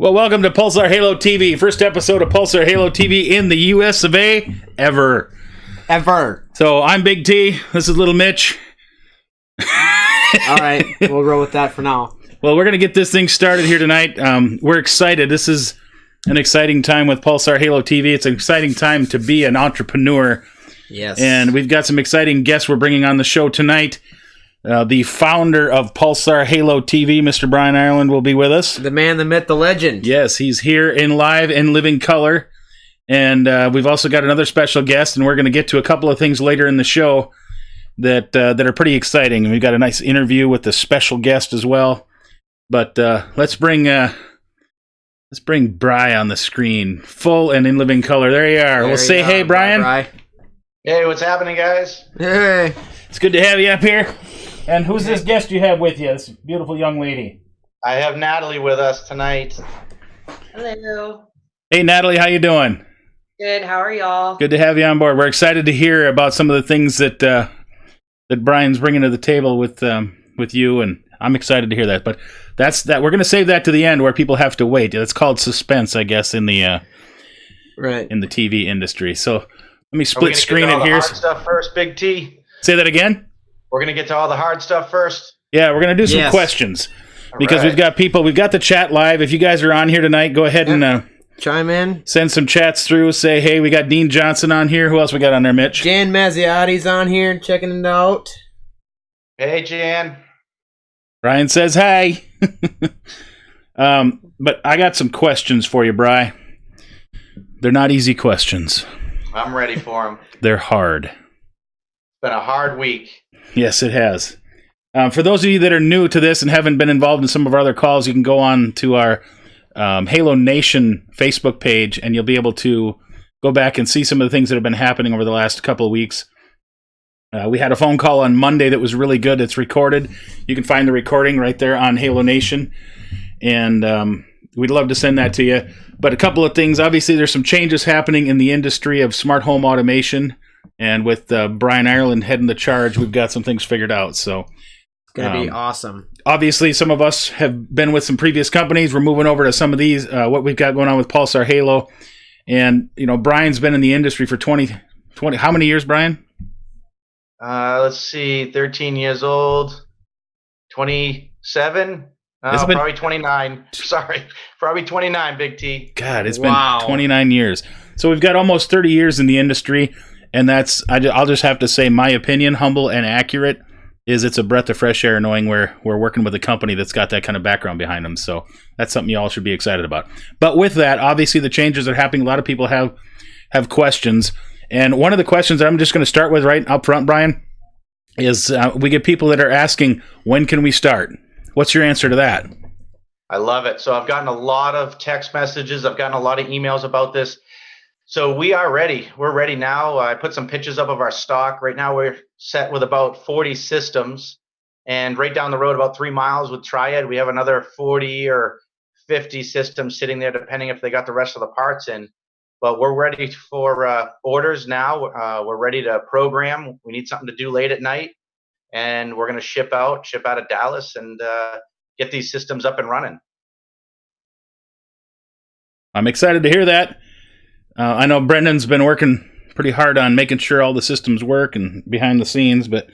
Well, welcome to Pulsar Halo TV, first episode of Pulsar Halo TV in the US of A ever. So I'm Big T. This is Little Mitch. All right, we'll roll with that for now. Well, we're going to get this thing started here tonight. We're excited. This is an exciting time with Pulsar Halo TV. It's an exciting time to be an entrepreneur. Yes. And we've got some exciting guests we're bringing on the show tonight. The founder of Pulsar Halo TV, Mr. Brian Ireland, will be with us. The man, the myth, the legend. Yes, he's here in live and living color. And we've also got another special guest, and we're going to get to a couple of things later in the show that are pretty exciting. And we've got a nice interview with the special guest as well. But let's bring Bri on the screen, full and in living color. There you are. We'll say hey, Brian. Bri. Hey, what's happening, guys? Hey. It's good to have you up here. And who's this guest you have with you, this beautiful young lady? I have Natalie with us tonight. Hello. Hey, Natalie, how you doing? Good. How are y'all? Good to have you on board. We're excited to hear about some of the things that that Brian's bringing to the table with you, and I'm excited to hear that. But that's that. We're going to save that to the end, where people have to wait. It's called suspense, I guess, in the in the TV industry. So let me split screen it here. Hard stuff first, Big T. Say that again. We're going to get to all the hard stuff first. Yeah, we're going to do some questions because we've got people. We've got the chat live. If you guys are on here tonight, go ahead and chime in. Send some chats through. Say, hey, we got Dean Johnson on here. Who else we got on there, Mitch? Jan Mazziotti's on here checking it out. Hey, Jan. Brian says hi. But I got some questions for you, Bri. They're not easy questions. I'm ready for them. They're hard. It's been a hard week. Yes, it has. For those of you that are new to this and haven't been involved in some of our other calls, you can go on to our Halo Nation Facebook page, and you'll be able to go back and see some of the things that have been happening over the last couple of weeks. We had a phone call on Monday that was really good. It's recorded. You can find the recording right there on Halo Nation, and we'd love to send that to you. But a couple of things. Obviously, there's some changes happening in the industry of smart home automation. And with Brian Ireland heading the charge, we've got some things figured out. So it's going to be awesome. Obviously, some of us have been with some previous companies. We're moving over to some of these, what we've got going on with Pulsar Halo. And, you know, Brian's been in the industry for 20 how many years, Brian? Let's see, 13 years old, 27? Probably 29. Sorry, probably 29, Big T. God, it's been 29 years. So we've got almost 30 years in the industry. And that's, I'll just have to say, my opinion, humble and accurate, is it's a breath of fresh air knowing we're working with a company that's got that kind of background behind them. So that's something you all should be excited about. But with that, obviously the changes that are happening, a lot of people have questions. And one of the questions that I'm just going to start with right up front, Brian, is we get people that are asking, when can we start? What's your answer to that? I love it. So I've gotten a lot of text messages. I've gotten a lot of emails about this. So we are ready. We're ready now. I put some pictures up of our stock. Right now we're set with about 40 systems. And right down the road, about 3 miles with Triad, we have another 40 or 50 systems sitting there, depending if they got the rest of the parts in. But we're ready for orders now. We're ready to program. We need something to do late at night. And we're going to ship out of Dallas and get these systems up and running. I'm excited to hear that. I know Brendan's been working pretty hard on making sure all the systems work and behind the scenes, but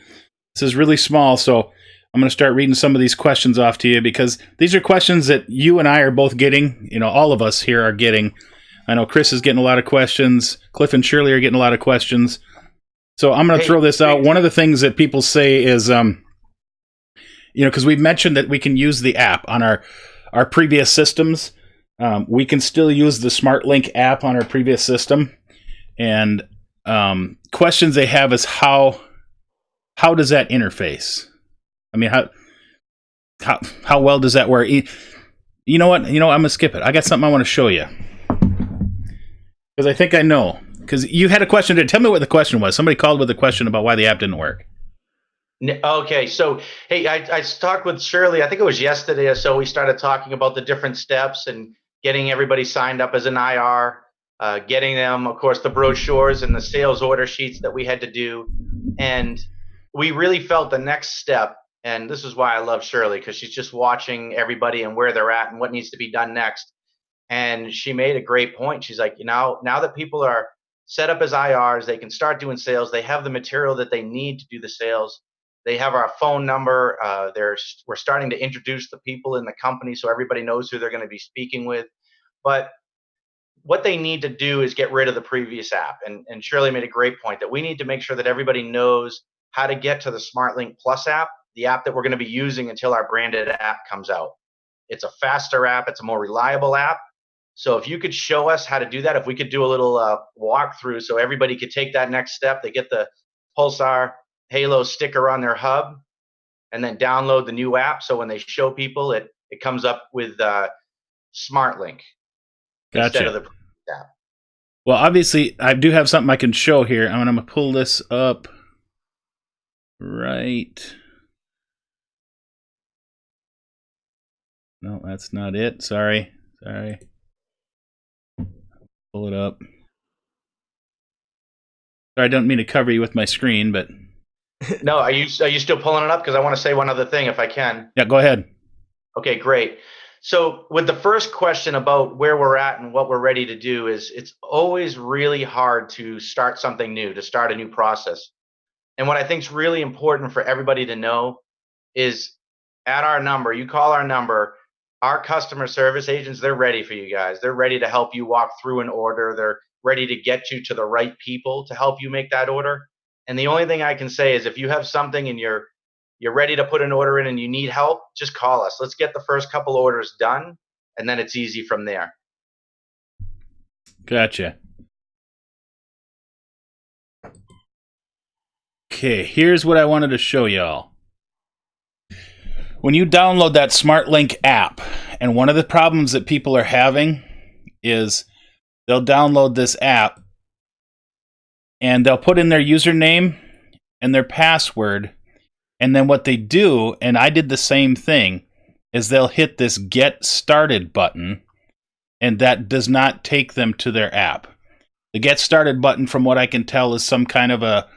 this is really small, so I'm going to start reading some of these questions off to you because these are questions that you and I are both getting. You know, all of us here are getting. I know Chris is getting a lot of questions. Cliff and Shirley are getting a lot of questions. So I'm going to throw this out. One of the things that people say is, you know, because we've mentioned that we can use the app on our previous systems. We can still use the SmartLink app on our previous system. And questions they have is how does that interface? I mean, how well does that work? You know what? I'm going to skip it. I got something I want to show you. Because I think I know. Because you had a question. Tell me what the question was. Somebody called with a question about why the app didn't work. Okay, so, hey, I talked with Shirley, I think it was yesterday or so, we started talking about the different steps and getting everybody signed up as an IR, getting them, of course, the brochures and the sales order sheets that we had to do. And we really felt the next step, and this is why I love Shirley, because she's just watching everybody and where they're at and what needs to be done next. And she made a great point. She's like, now that people are set up as IRs, they can start doing sales. They have the material that they need to do the sales. They have our phone number. We're starting to introduce the people in the company so everybody knows who they're going to be speaking with. But what they need to do is get rid of the previous app. And Shirley made a great point that we need to make sure that everybody knows how to get to the SmartLink Plus app, the app that we're going to be using until our branded app comes out. It's a faster app. It's a more reliable app. So if you could show us how to do that, if we could do a little walkthrough so everybody could take that next step, they get the Pulsar Halo sticker on their hub and then download the new app. So when they show people, it comes up with SmartLink instead of the app. Well, obviously, I do have something I can show here. I'm going to pull this up right. No, that's not it. Sorry. Pull it up. Sorry, I don't mean to cover you with my screen, but no, are you still pulling it up? Because I want to say one other thing, if I can. Yeah, go ahead. Okay, great. So with the first question about where we're at and what we're ready to do is it's always really hard to start something new, to start a new process. And what I think is really important for everybody to know is at our number, you call our number, our customer service agents, they're ready for you guys. They're ready to help you walk through an order. They're ready to get you to the right people to help you make that order. And the only thing I can say is if you have something and you're ready to put an order in and you need help, just call us. Let's get the first couple orders done, and then it's easy from there. Gotcha. Okay, here's what I wanted to show y'all. When you download that SmartLink app, and one of the problems that people are having is they'll download this app and they'll put in their username and their password, and then what they do, and I did the same thing, is they'll hit this Get Started button, and that does not take them to their app. The Get Started button, from what I can tell, is some kind of a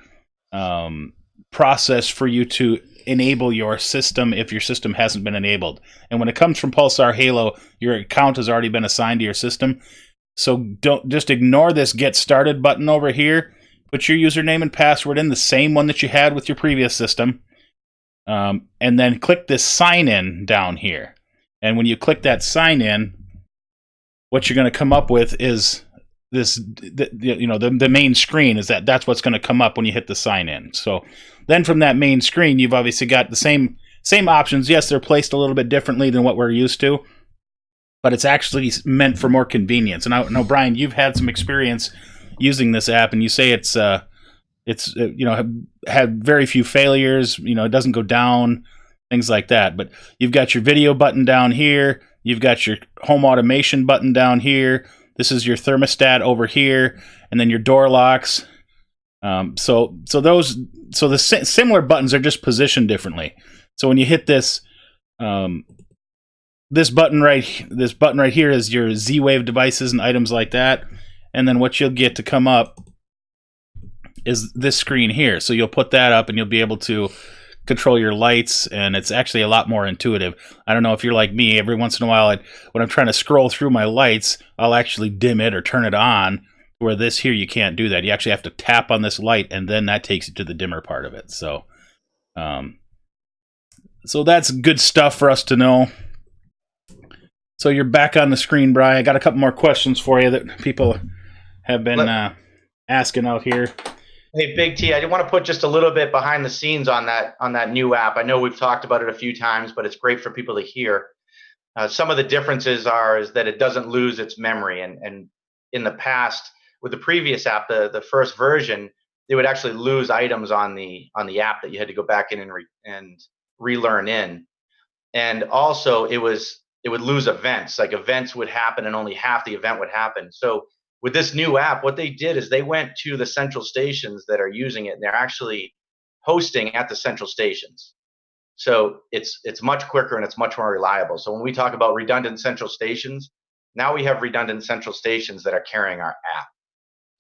process for you to enable your system if your system hasn't been enabled. And when it comes from Pulsar Halo, your account has already been assigned to your system. So don't just ignore this Get Started button over here. Put your username and password in, the same one that you had with your previous system. And then click this sign in down here. And when you click that sign in, what you're going to come up with is this, the main screen is that's what's going to come up when you hit the sign in. So then from that main screen, you've obviously got the same options. Yes, they're placed a little bit differently than what we're used to, but it's actually meant for more convenience. And I know, Brian, you've had some experience using this app, and you say it's had very few failures. It doesn't go down, things like that. But you've got your video button down here. You've got your home automation button down here. This is your thermostat over here, and then your door locks. So the similar buttons are just positioned differently. So when you hit this, this button right here is your Z-Wave devices and items like that. And then what you'll get to come up is this screen here. So you'll put that up and you'll be able to control your lights, and it's actually a lot more intuitive. I don't know if you're like me. Every once in a while, when I'm trying to scroll through my lights, I'll actually dim it or turn it on, where this here, you can't do that. You actually have to tap on this light, and then that takes you to the dimmer part of it. So that's good stuff for us to know. So you're back on the screen, Brian. I got a couple more questions for you that people have been asking out here. Hey, Big T, I want to put just a little bit behind the scenes on that new app. I know we've talked about it a few times, but it's great for people to hear. Some of the differences is that it doesn't lose its memory. And in the past, with the previous app, the first version, they would actually lose items on the app that you had to go back in and relearn in. And also, it would lose events. Like events would happen, and only half the event would happen. So with this new app, what they did is they went to the central stations that are using it, and they're actually hosting at the central stations. So it's much quicker and it's much more reliable. So when we talk about redundant central stations, now we have redundant central stations that are carrying our app.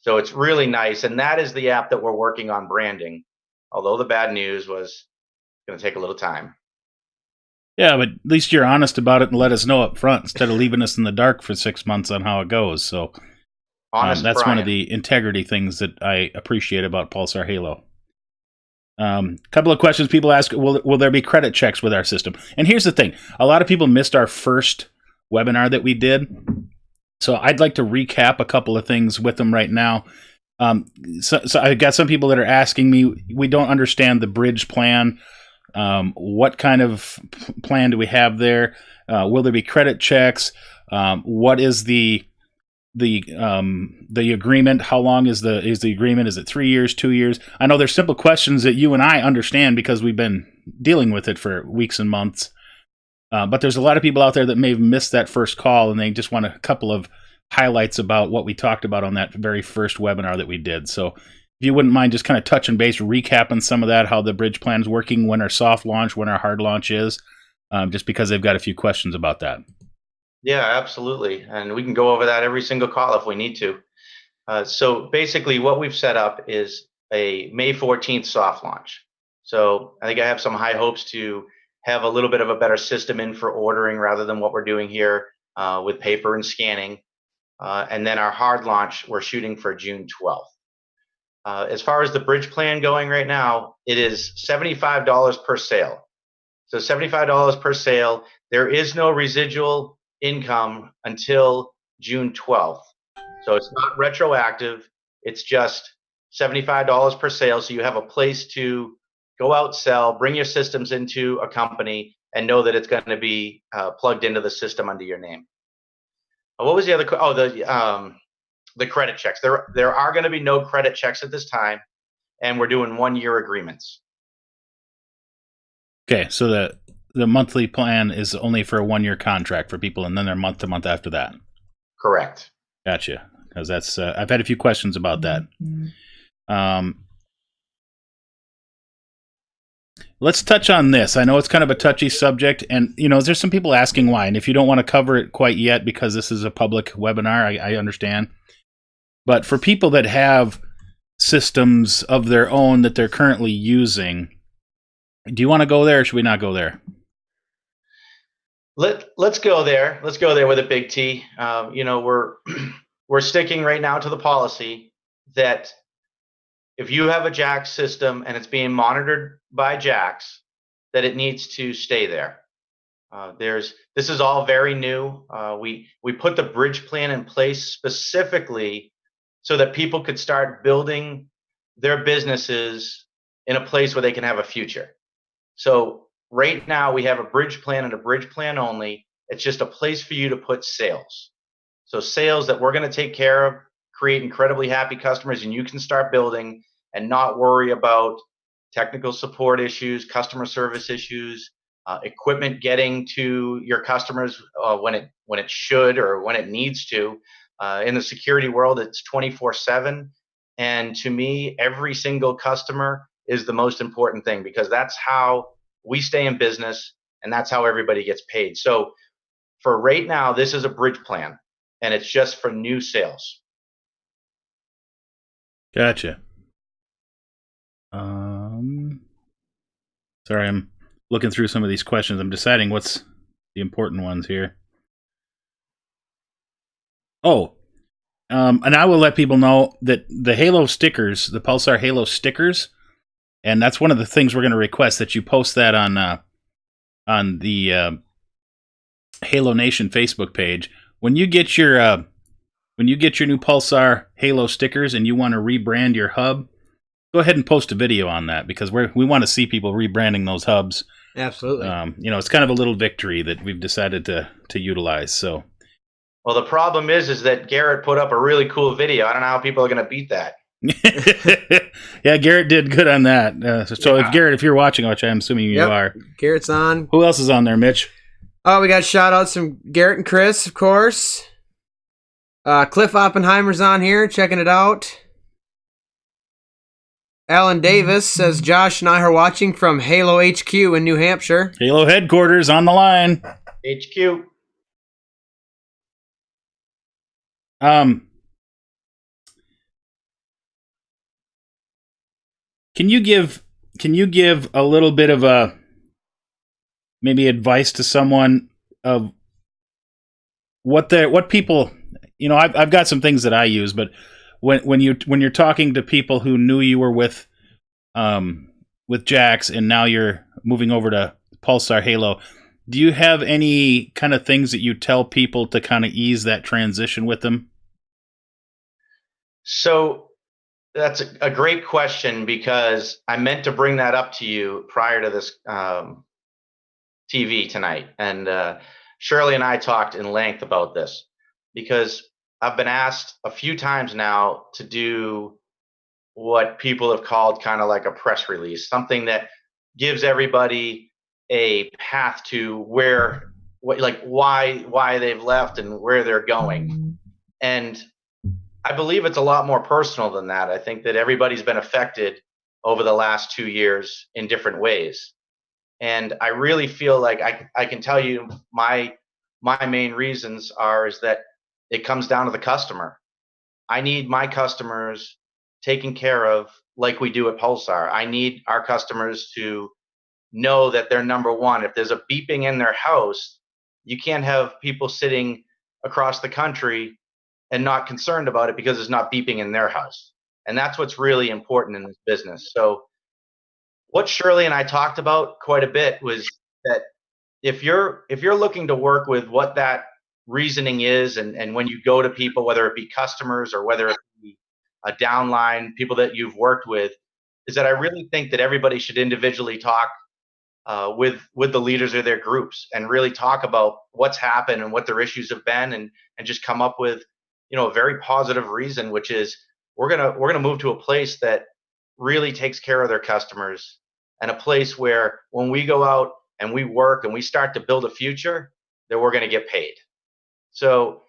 So it's really nice, and that is the app that we're working on branding. Although the bad news was going to take a little time. Yeah, but at least you're honest about it and let us know up front instead of leaving us in the dark for 6 months on how it goes. So Honest that's Brian. one of the integrity things that I appreciate about Pulsar Halo. Couple of questions people ask: Will there be credit checks with our system? And here's the thing: a lot of people missed our first webinar that we did, so I'd like to recap a couple of things with them right now. So I've got some people that are asking me, we don't understand the bridge plan. What kind of plan do we have there? Will there be credit checks? What is the agreement? How long is the agreement? Is it 3 years, 2 years? I know there's simple questions that you and I understand because we've been dealing with it for weeks and months. But there's a lot of people out there that may have missed that first call and they just want a couple of highlights about what we talked about on that very first webinar that we did. So if you wouldn't mind just kind of touching base, recapping some of that, how the bridge plan's working, when our soft launch, when our hard launch is, just because they've got a few questions about that. Yeah, absolutely. And we can go over that every single call if we need to. So basically what we've set up is a May 14th soft launch. So I think I have some high hopes to have a little bit of a better system in for ordering rather than what we're doing here with paper and scanning. And then our hard launch, we're shooting for June 12th. As far as the bridge plan going right now, it is $75 per sale. So $75 per sale. There is no residual income until June 12th. So it's not retroactive. It's just $75 per sale. So you have a place to go out, sell, bring your systems into a company and know that it's going to be plugged into the system under your name. What was the other? Oh, the credit checks. There are going to be no credit checks at this time, and we're doing 1-year agreements. Okay, so the monthly plan is only for a 1-year contract for people, and then they're month to month after that. Correct. Gotcha. Because that's I've had a few questions about that. Let's touch on this. I know it's kind of a touchy subject, and there's some people asking why. And if you don't want to cover it quite yet because this is a public webinar, I understand. But for people that have systems of their own that they're currently using, do you want to go there, or should we not go there? Let's go there. Let's go there with a big T. We're sticking right now to the policy that if you have a JAX system and it's being monitored by JAX, that it needs to stay there. This is all very new. We put the bridge plan in place specifically so that people could start building their businesses in a place where they can have a future. So right now we have a bridge plan and a bridge plan only. It's just a place for you to put sales. So sales that we're going to take care of, create incredibly happy customers, and you can start building and not worry about technical support issues, customer service issues, equipment getting to your customers when it should or when it needs to. In the security world, it's 24/7. And to me, every single customer is the most important thing because that's how we stay in business and that's how everybody gets paid. So for right now, this is a bridge plan and it's just for new sales. Gotcha. Sorry, I'm looking through some of these questions. I'm deciding what's the important ones here. Oh, and I will let people know that the Halo stickers, the Pulsar Halo stickers, and that's one of the things we're going to request that you post that on the Halo Nation Facebook page. When you get your new Pulsar Halo stickers and you want to rebrand your hub, go ahead and post a video on that because we want to see people rebranding those hubs. Absolutely. It's kind of a little victory that we've decided to utilize. So. Well, the problem is that Garrett put up a really cool video. I don't know how people are going to beat that. Yeah, Garrett did good on that. If Garrett, if you're watching, which I'm assuming you are, Garrett's on. Who else is on there, Mitch? Oh, we got shout outs from Garrett and Chris, of course. Cliff Oppenheimer's on here, checking it out. Alan Davis says Josh and I are watching from Halo HQ in New Hampshire. Halo headquarters on the line. HQ. Can you give a little bit of a maybe advice to someone of what people, I've got some things that I use, but when you're talking to people who knew you were with Jax and now you're moving over to Pulsar Halo, do you have any kind of things that you tell people to kind of ease that transition with them? So that's a great question, because I meant to bring that up to you prior to this TV tonight. And Shirley and I talked in length about this, because I've been asked a few times now to do what people have called kind of like a press release, something that gives everybody a path to why they've left and where they're going. And I believe it's a lot more personal than that. I think that everybody's been affected over the last 2 years in different ways. And I really feel like I can tell you my main reasons is that it comes down to the customer. I need my customers taken care of like we do at Pulsar. I need our customers to know that they're number one. If there's a beeping in their house, you can't have people sitting across the country and not concerned about it because it's not beeping in their house. And that's what's really important in this business. So what Shirley and I talked about quite a bit was that if you're looking to work with what that reasoning is, and when you go to people, whether it be customers or whether it be a downline, people that you've worked with, is that I really think that everybody should individually talk with the leaders of their groups and really talk about what's happened and what their issues have been, and just come up with a very positive reason, which is we're gonna move to a place that really takes care of their customers, and a place where when we go out and we work and we start to build a future, that we're going to get paid. So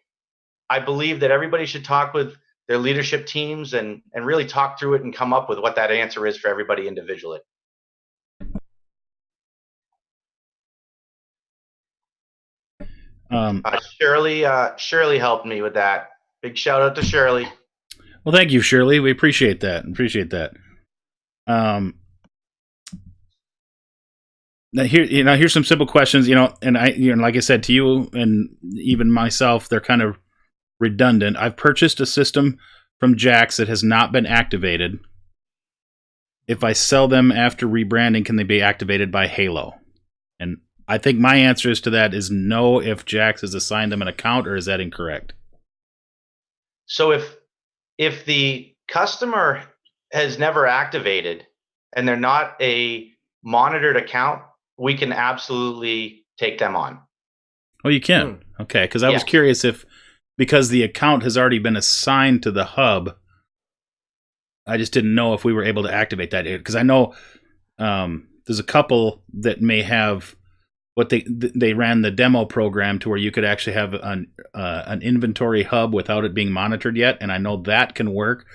I believe that everybody should talk with their leadership teams and really talk through it and come up with what that answer is for everybody individually. Shirley helped me with that. Big shout out to Shirley. Well, thank you, Shirley. We appreciate that. Now here's some simple questions, and I, like I said to you and even myself, they're kind of redundant. I've purchased a system from Jax that has not been activated. If I sell them after rebranding, can they be activated by Halo? And I think my answer to that is no, if Jax has assigned them an account, or is that incorrect? So if the customer has never activated and they're not a monitored account, we can absolutely take them on. Oh, you can? Okay, because I was curious because the account has already been assigned to the hub, I just didn't know if we were able to activate that. Because I know there's a couple that may have what they ran the demo program to where you could actually have an inventory hub without it being monitored yet, and I know that can work.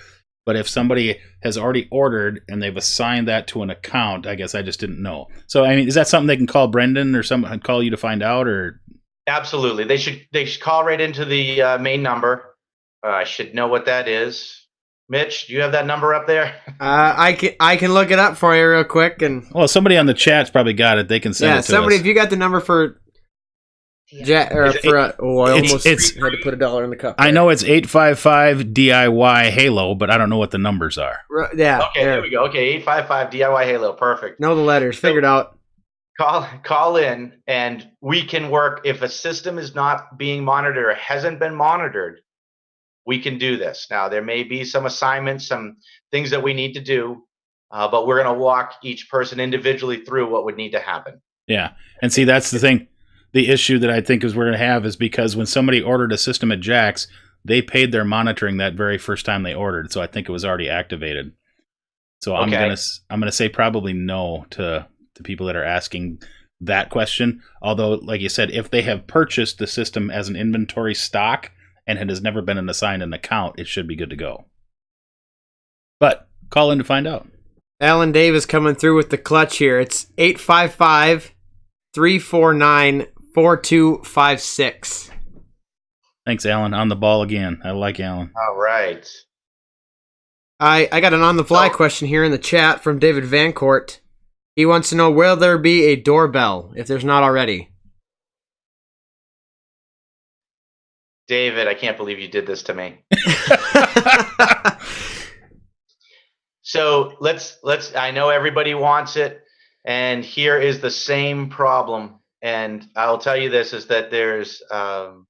But if somebody has already ordered and they've assigned that to an account, I guess I just didn't know. So, I mean, is that something they can call Brendan or someone call you to find out? Or absolutely, they should call right into the main number. I should know what that is. Mitch, do you have that number up there? I can look it up for you real quick. And somebody on the chat's probably got it. They can send it to us. Somebody, if you got the number for. I almost had to put $1 in the cup. I know it's 855 DIY Halo, but I don't know what the numbers are. Yeah. Okay, there we go. Okay, 855 DIY Halo. Perfect. Know the letters. Figured out. Call in, and we can work. If a system is not being monitored or hasn't been monitored, we can do this. Now, there may be some assignments, some things that we need to do, but we're going to walk each person individually through what would need to happen. Yeah, and see, that's the thing. The issue that I think is we're going to have is because when somebody ordered a system at Jax, they paid their monitoring that very first time they ordered. So I think it was already activated. So I'm gonna say probably no to people that are asking that question. Although, like you said, if they have purchased the system as an inventory stock and it has never been assigned an account, it should be good to go. But call in to find out. Alan Davis coming through with the clutch here. It's 855-349-4256. Thanks, Alan. On the ball again. I like Alan. All right. I got an on-the-fly question here in the chat from David Vancourt. He wants to know, will there be a doorbell if there's not already? David, I can't believe you did this to me. So let's. I know everybody wants it, and here is the same problem. And I'll tell you this: is that there's, and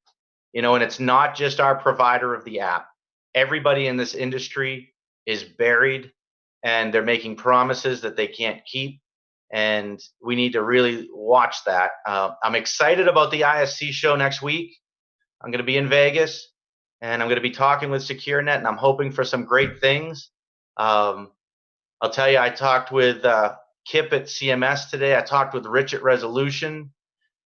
it's not just our provider of the app. Everybody in this industry is buried, and they're making promises that they can't keep. And we need to really watch that. I'm excited about the ISC show next week. I'm going to be in Vegas, and I'm going to be talking with SecureNet, and I'm hoping for some great things. I'll tell you, I talked with Kip at CMS today. I talked with Rich at Resolution,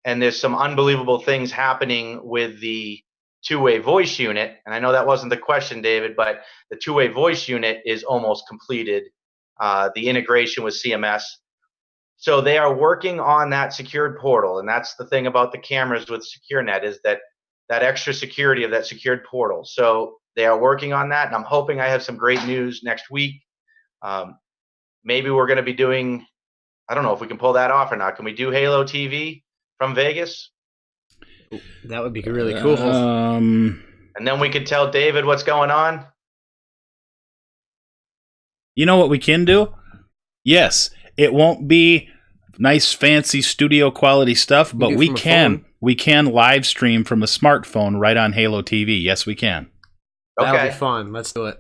and there's some unbelievable things happening with the two-way voice unit. And I know that wasn't the question, David, but the two-way voice unit is almost completed, the integration with CMS. So they are working on that secured portal, and that's the thing about the cameras with SecureNet is that extra security of that secured portal. So they are working on that, and I'm hoping I have some great news next week. Maybe we're going to be doing, I don't know if we can pull that off or not. Can we do Halo TV from Vegas? That would be really cool. And then we could tell David what's going on. You know what we can do? Yes, it won't be nice, fancy studio quality stuff, but we can live stream from a smartphone right on Halo TV. Yes, we can. That'll Okay. be fun. Let's do it.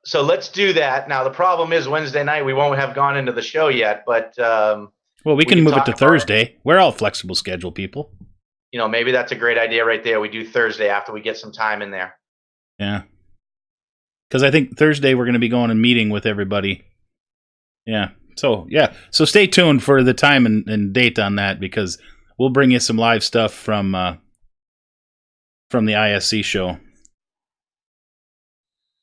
So let's do that. Now, the problem is Wednesday night, we won't have gone into the show yet, but well, we can move it to Thursday. We're all flexible schedule people. Maybe that's a great idea right there. We do Thursday after we get some time in there. Yeah. Because I think Thursday we're going to be going and meeting with everybody. Yeah. So stay tuned for the time and date on that, because we'll bring you some live stuff from the ISC show.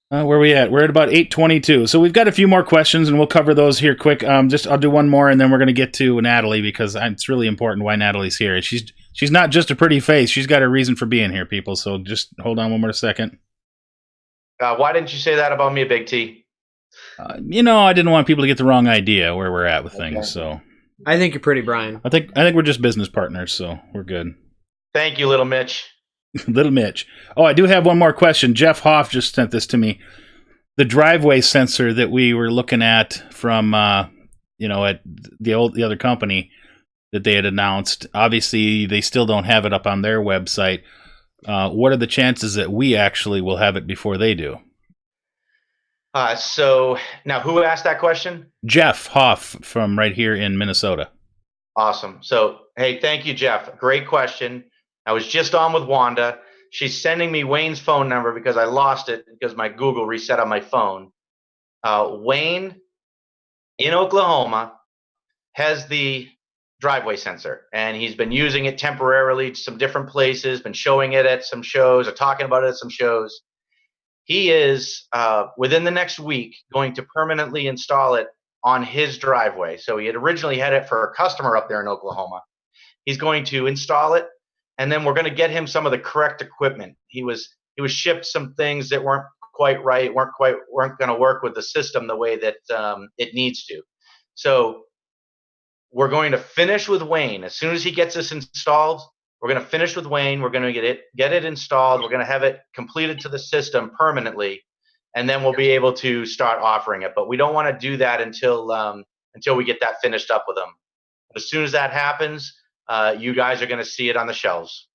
Where are we at? We're at about 8:22. So we've got a few more questions, and we'll cover those here quick. I'll do one more, and then we're going to get to Natalie, because it's really important why Natalie's here. She's not just a pretty face. She's got a reason for being here, people. So just hold on one more second. Why didn't you say that about me, Big T? I didn't want people to get the wrong idea where we're at with things. So I think you're pretty, Brian. I think we're just business partners, so we're good. Thank you, Little Mitch. Little Mitch. Oh, I do have one more question. Jeff Hoff just sent this to me. The driveway sensor that we were looking at from, at the other company that they had announced. Obviously, they still don't have it up on their website. What are the chances that we actually will have it before they do? So now, who asked that question? Jeff Hoff from right here in Minnesota. Awesome. So, hey, thank you, Jeff. Great question. I was just on with Wanda. She's sending me Wayne's phone number because I lost it because my Google reset on my phone. Wayne in Oklahoma has the driveway sensor, and he's been using it temporarily to some different places, been showing it at some shows or talking about it at some shows. He is, within the next week, going to permanently install it on his driveway. So he had originally had it for a customer up there in Oklahoma. He's going to install it, and then we're going to get him some of the correct equipment. He was shipped some things that weren't quite right, weren't going to work with the system the way that it needs to. So we're going to finish with Wayne. As soon as he gets this installed, we're going to finish with Wayne. We're going to get it installed. We're going to have it completed to the system permanently, and then we'll be able to start offering it. But we don't want to do that until we get that finished up with him. But as soon as that happens, you guys are going to see it on the shelves.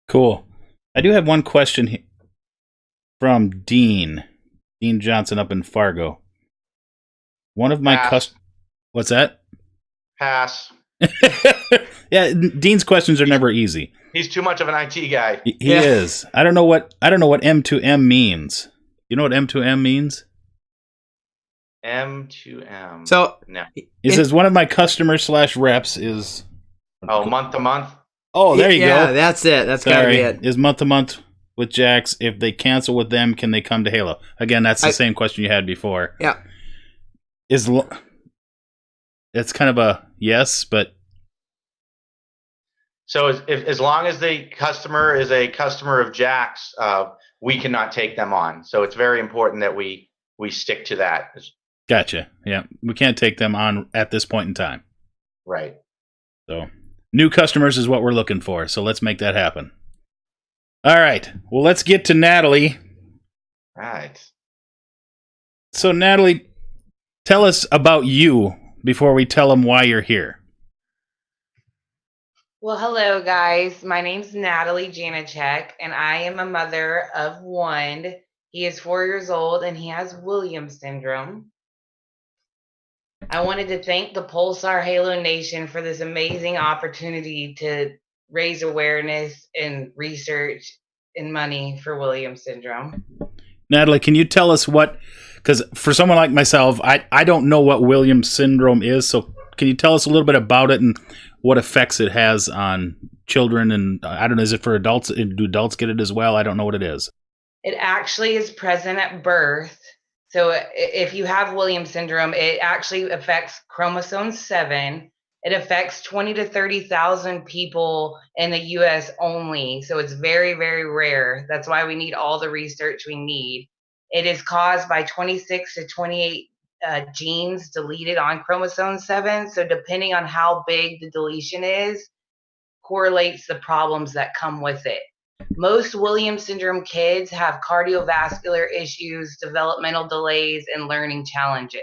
Cool. I do have one question from Dean Johnson up in Fargo. One of my What's that? Pass. Yeah, Dean's questions are never easy. He's too much of an IT guy. He is. I don't know what M2M means. You know what M2M means? M2M. So no. He says one of my customers / reps is. Oh, month to month. Oh, there you go. Yeah, that's it. That's gotta be it. Is month to month with Jax. If they cancel with them, can they come to Halo? Again, that's the same question you had before. Yeah. It's kind of a yes, but. So as long as the customer is a customer of Jax, we cannot take them on. So it's very important that we stick to that. Gotcha. Yeah, we can't take them on at this point in time. Right. So, new customers is what we're looking for. So let's make that happen. All right. Well, let's get to Natalie. Right. So, Natalie, tell us about you before we tell them why you're here. Well, hello, guys. My name's Natalie Janacek, and I am a mother of one. He is 4 years old, and he has Williams syndrome. I wanted to thank the Pulsar Halo Nation for this amazing opportunity to raise awareness and research and money for Williams syndrome. Natalie, can you tell us what, because for someone like myself, I don't know what Williams syndrome is, so can you tell us a little bit about it and what effects it has on children? And I don't know, is it for adults? Do adults get it as well? I don't know what it is. It actually is present at birth. So if you have Williams syndrome, it actually affects chromosome 7. It affects 20 to 30,000 people in the US only. So it's very, very rare. That's why we need all the research we need. It is caused by 26 to 28 genes deleted on chromosome 7. So depending on how big the deletion is, correlates the problems that come with it. Most Williams syndrome kids have cardiovascular issues, developmental delays, and learning challenges.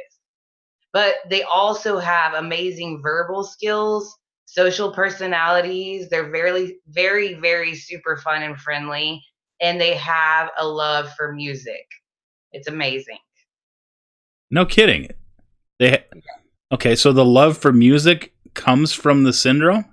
But they also have amazing verbal skills, social personalities. They're very, very, very super fun and friendly, and they have a love for music. It's amazing. No kidding. Okay, so the love for music comes from the syndrome?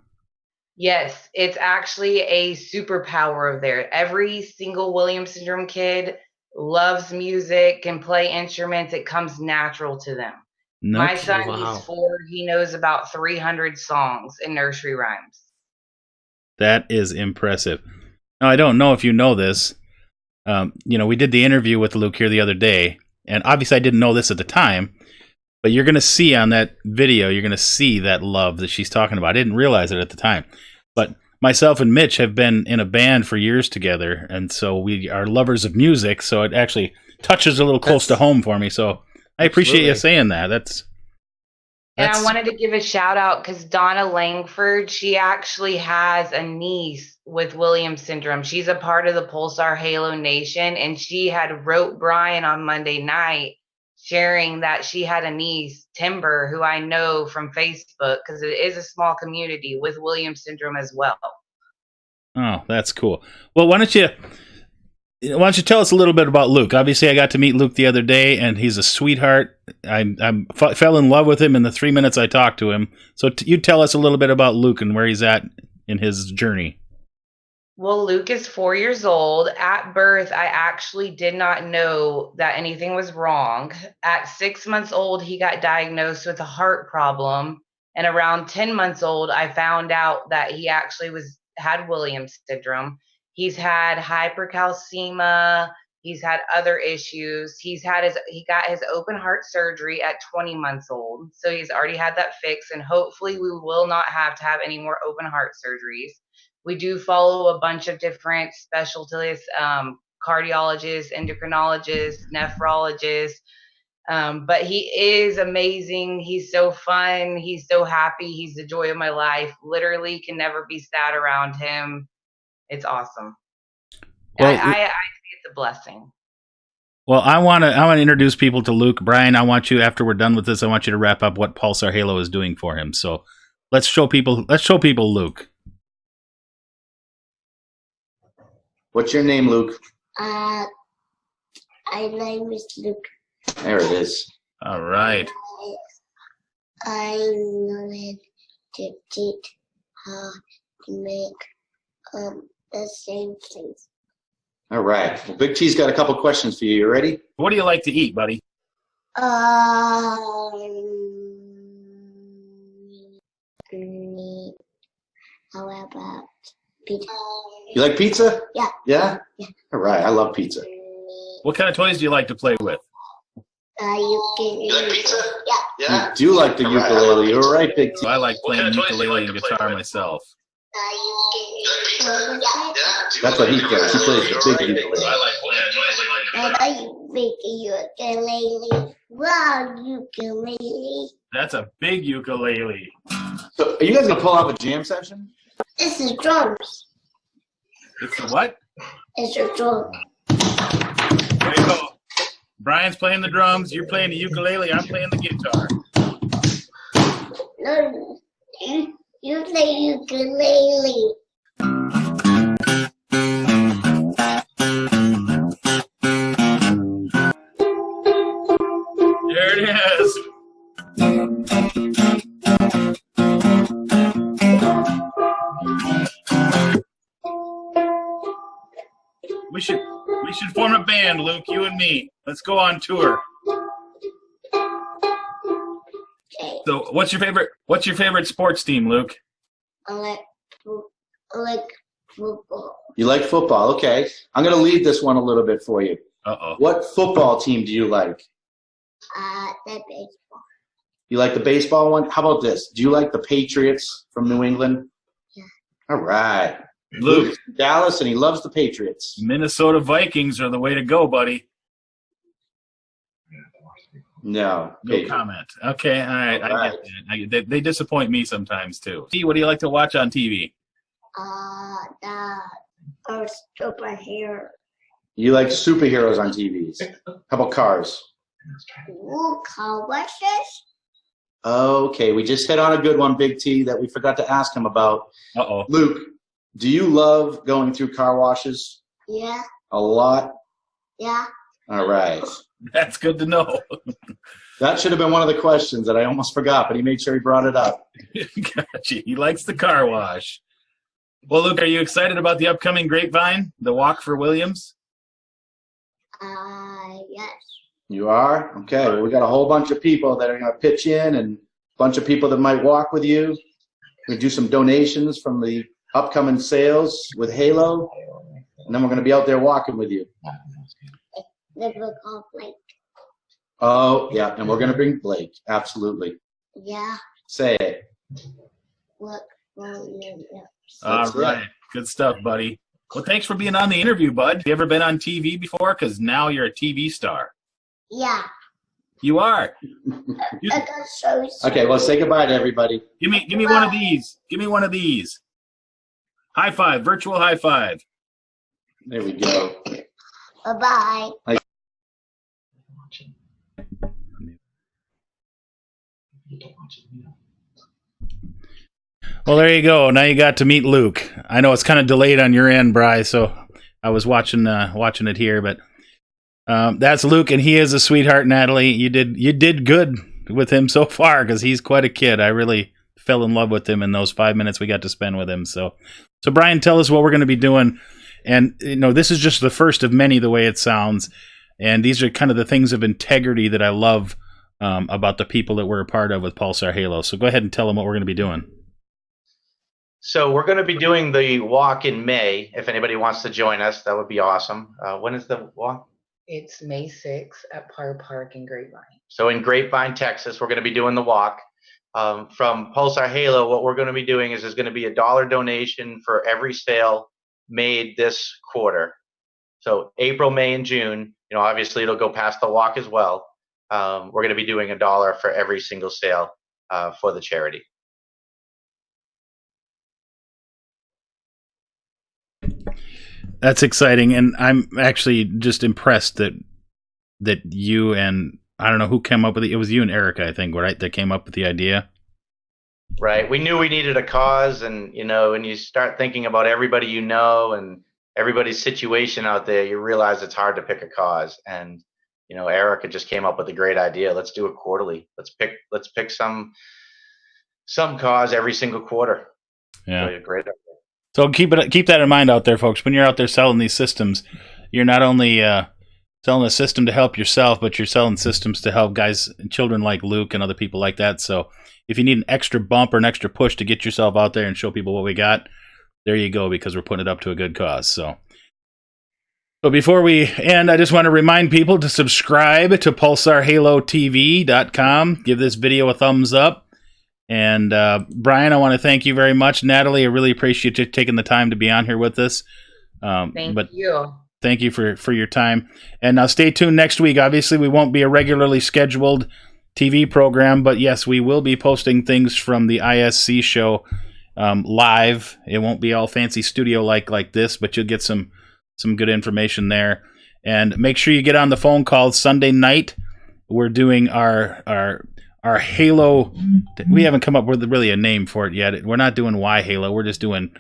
Yes, it's actually a superpower of theirs. Every single Williams syndrome kid loves music, can play instruments. It comes natural to them. No My kidding. son, Wow. he's 4. He knows about 300 songs and nursery rhymes. That is impressive. Now, I don't know if you know this. We did the interview with Luke here the other day, and obviously I didn't know this at the time, but you're going to see on that video, you're going to see that love that she's talking about. I didn't realize it at the time. But myself and Mitch have been in a band for years together, and so we are lovers of music, so it actually touches a little close to home for me. So I appreciate you saying that. And I wanted to give a shout out because Donna Langford, she actually has a niece with Williams syndrome. She's a part of the Pulsar Halo Nation, and she had wrote Brian on Monday night sharing that she had a niece, Timber, who I know from Facebook because it is a small community with Williams syndrome as well. Oh, that's cool. Well, why don't you tell us a little bit about Luke? Obviously, I got to meet Luke the other day, and he's a sweetheart. I fell in love with him in the 3 minutes I talked to him. So you tell us a little bit about Luke and where he's at in his journey. Well, Luke is 4 years old. At birth, I actually did not know that anything was wrong. At 6 months old, he got diagnosed with a heart problem. And around 10 months old, I found out that he actually had Williams syndrome. He's had hypercalcemia. He's had other issues. He got his open heart surgery at 20 months old. So he's already had that fixed. And hopefully we will not have to have any more open heart surgeries. We do follow a bunch of different specialties, cardiologists, endocrinologists, nephrologists. But he is amazing. He's so fun. He's so happy. He's the joy of my life. Literally can never be sad around him. It's awesome. Well, I see it's a blessing. Well, I want to introduce people to Luke. Brian, I want you, after we're done with this, I want you to wrap up what Pulsar Halo is doing for him. So let's show people Luke. What's your name, Luke? My name is Luke. There it is. All right. I learned to teach how to make the same things. All right. Well, Big T's got a couple questions for you. You ready? What do you like to eat, buddy? How about pizza? You like pizza? Yeah. Yeah? Yeah. All right. I love pizza. What kind of toys do you like to play with? You like pizza? Yeah. You do like the ukulele. All right, Big T. I like playing ukulele and guitar myself. That's what he does. He plays the big ukulele. I like you make a ukulele Wow, ukulele. That's a big ukulele. So, are you guys gonna pull off a jam session? It's the drums. It's a what? It's the drum. There you go. Brian's playing the drums. You're playing the ukulele. I'm playing the guitar. No, you play ukulele. There it is. We should form a band, Luke. You and me. Let's go on tour. Okay, So, what's your favorite sports team, Luke? I like football. You like football? Okay. I'm gonna lead this one a little bit for you. Uh-oh. What football team do you like? That baseball. You like the baseball one? How about this? Do you like the Patriots from New England? Yeah. All right. Luke, Luke's from Dallas, and he loves the Patriots. Minnesota Vikings are the way to go, buddy. No. No Patriots. comment. Okay, all right. All right. I get that. They disappoint me sometimes, too. What do you like to watch on TV? The superhero. You like superheroes on TVs. How about cars? Ooh, car washes? Okay, we just hit on a good one, Big T, that we forgot to ask him about. Uh-oh. Luke, do you love going through car washes? Yeah, A lot? yeah. All right. That's good to know. That should have been one of the questions that I almost forgot, but he made sure he brought it up. Gotcha. He likes the car wash. Well, Luke, are you excited about the upcoming Grapevine, the Walk for Williams? Yes. You are? Okay. Well, we got a whole bunch of people that are going to pitch in and a bunch of people that might walk with you. We do some donations from the upcoming sales with Halo, and then we're going to be out there walking with you. The book of Blake. Oh, yeah, and we're going to bring Blake. Absolutely. Yeah. Say it. Look for your lips. All That's right. it. Good stuff, buddy. Well, thanks for being on the interview, bud. You ever been on TV before? Because now you're a TV star. Yeah. You are. I got so Okay, well, say goodbye to everybody. Give me one of these. Give me one of these. High five. Virtual high five. There we go. Bye-bye. Well, there you go. Now you got to meet Luke. I know it's kind of delayed on your end, Bri, so I was watching it here, but that's Luke, and he is a sweetheart. Natalie, you did good with him so far because he's quite a kid. I really fell in love with him in those 5 minutes we got to spend with him. So Brian, tell us what we're going to be doing, and this is just the first of many. The way it sounds, and these are kind of the things of integrity that I love about the people that we're a part of with Pulsar Halo. So go ahead and tell them what we're going to be doing. So we're going to be doing the walk in May. If anybody wants to join us, that would be awesome. When is the walk? It's May 6th at Parr Park in Grapevine. So in Grapevine, Texas, we're going to be doing the walk. From Pulsar Halo, what we're going to be doing is there's going to be a $1 donation for every sale made this quarter. So April, May, and June, obviously it'll go past the walk as well. We're going to be doing $1 for every single sale for the charity. That's exciting, and I'm actually just impressed that you and I don't know who came up with it. It was you and Erica, I think, right? That came up with the idea. Right. We knew we needed a cause, and when you start thinking about everybody and everybody's situation out there, you realize it's hard to pick a cause. And Erica just came up with a great idea. Let's do it quarterly. Let's pick some cause every single quarter. Yeah. Really a great idea. So keep that in mind out there, folks. When you're out there selling these systems, you're not only selling a system to help yourself, but you're selling systems to help guys and children like Luke and other people like that. So if you need an extra bump or an extra push to get yourself out there and show people what we got, there you go, because we're putting it up to a good cause. So before we end, I just want to remind people to subscribe to PulsarHaloTV.com. Give this video a thumbs up. And Brian, I want to thank you very much. Natalie, I really appreciate you taking the time to be on here with us. Thank you. thank you for your time. And now stay tuned next week. Obviously, we won't be a regularly scheduled TV program, but yes, we will be posting things from the ISC show live. It won't be all fancy studio like this, but you'll get some good information there. And make sure you get on the phone call Sunday night. We're doing our Halo. We haven't come up with really a name for it yet. We're not doing Why Halo. We're just doing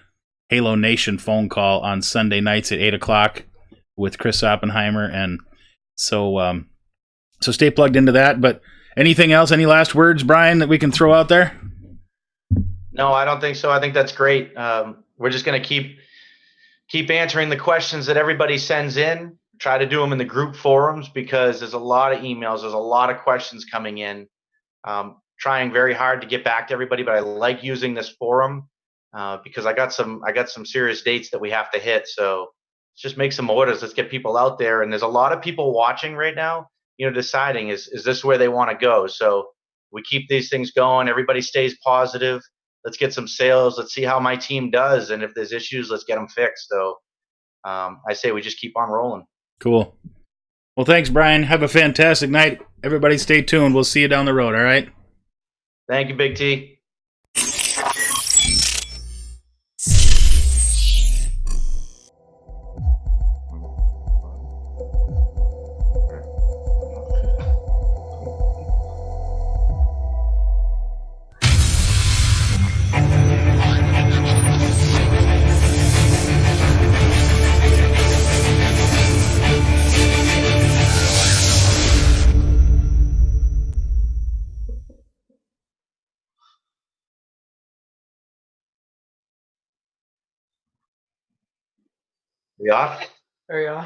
Halo Nation phone call on Sunday nights at 8:00 with Chris Oppenheimer. And so stay plugged into that. But anything else? Any last words, Brian, that we can throw out there? No, I don't think so. I think that's great. We're just going to keep answering the questions that everybody sends in. Try to do them in the group forums because there's a lot of emails. There's a lot of questions coming in. Trying very hard to get back to everybody, but I like using this forum because I got some serious dates that we have to hit. So let's just make some orders. Let's get people out there. And there's a lot of people watching right now, deciding is this where they want to go? So we keep these things going. Everybody stays positive. Let's get some sales. Let's see how my team does. And if there's issues, let's get them fixed. So I say we just keep on rolling. Cool. Well, thanks, Brian. Have a fantastic night. Everybody stay tuned. We'll see you down the road, all right? Thank you, Big T. We off? There you go.